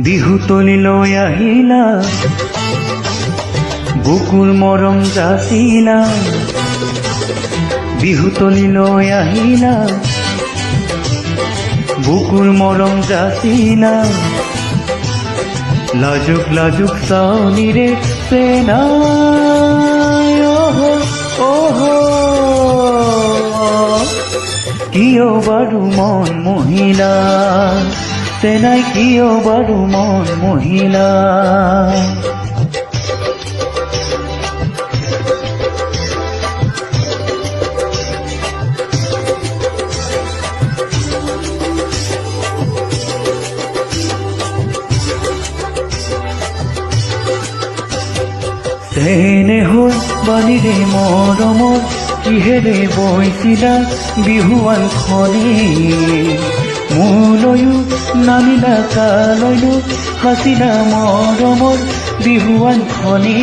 বিহুতলি লৈ আহিলা, বুকুৰ মৰম যাচিলা। বিহুতলি লৈ আহিলা, বুকুৰ মৰম যাচিলা। লাজুক লাজুক চাউনিৰে চেনাই কিয় বাৰু মন মহিলা, চেনাই কিয় বাৰু মন মহিলা। চেনেহৰ বাণীৰে মৰমৰ কিহেৰে বৈছিলা বিহুৱানখনি। মোলৈও নামিলা কালৈও সাঁচিলা মৰমৰ বিহুৱানখনি।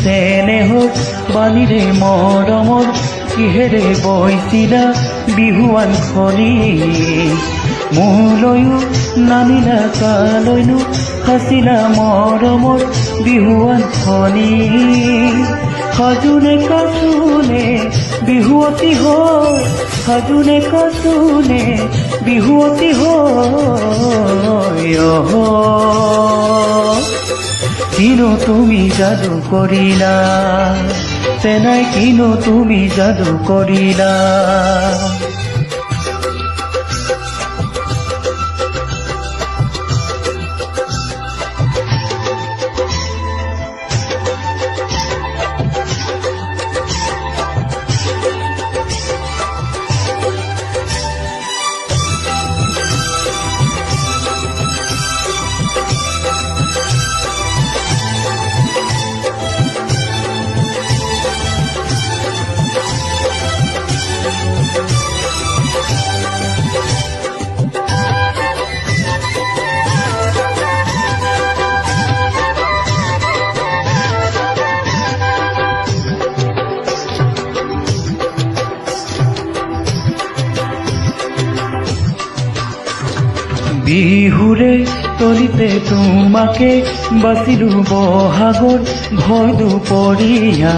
চেনেহৰ বাণীৰে মৰমৰ কিহেৰে বৈছিলা বিহুৱানখনি। মোলৈও নামিলা কালৈও সাঁচিলা মৰমৰ বিহুৱানখনি। সাজোনে কাচোনে বিহুৱতী হয়, সাজোনে কাচোনে বিহুৱতী হয়। কিনো তুমি যাদু কৰিলা, চেনাই কিনো তুমি যাদু কৰিলা। বিহুৰে তলিতে তোমাকে বাচিলো বহাগৰ ভৰ দুপৰীয়া।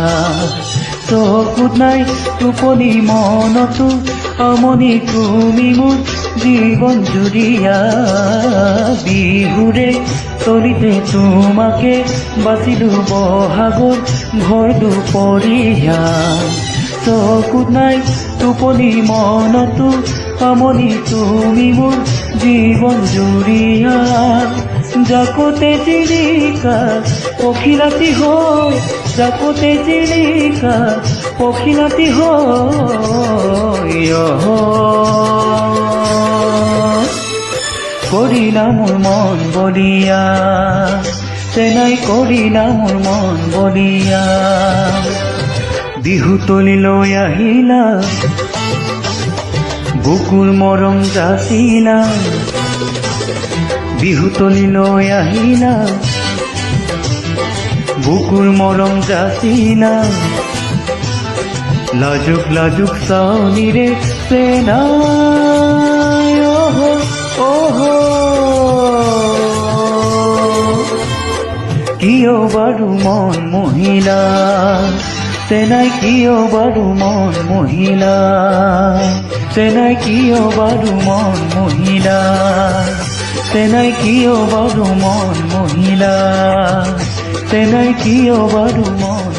চকুত নাই টোপনি মনতো আমনি তুমি মোৰ জীৱন জুৰিয়া। বিহুৰে তলিতে তোমাকে বাচিলো বহাগৰ ভৰ দুপৰীয়া। চকুত নাই টোপনি মনতো আমনি তুমি মোৰ জীবন জুৰিয়া। জাকতে জিলিকা পখিলাতি হয়, জাকতে জিলিকা পখিলাতি হয়। কৰিলা মোৰ মন বলিয়া, চেনাই কৰিলা মোৰ মন বলিয়া। বিহুতলি লৈ আহিলা, বুকুৰ মৰম যাচিলা। বিহুতলি লৈ আহিলা, বুকুৰ মৰম যাচিলা। লাজুক লাজুক চাউনিৰে চেনাই কিয় বাৰু মন মহিলা, চেনাই কিয় বাৰু মন মহিলা। চেনাই কিয় বাৰু মন মহিলা, চেনাই কিয় বাৰু মন মহিলা, চেনাই কিয় বাৰু মন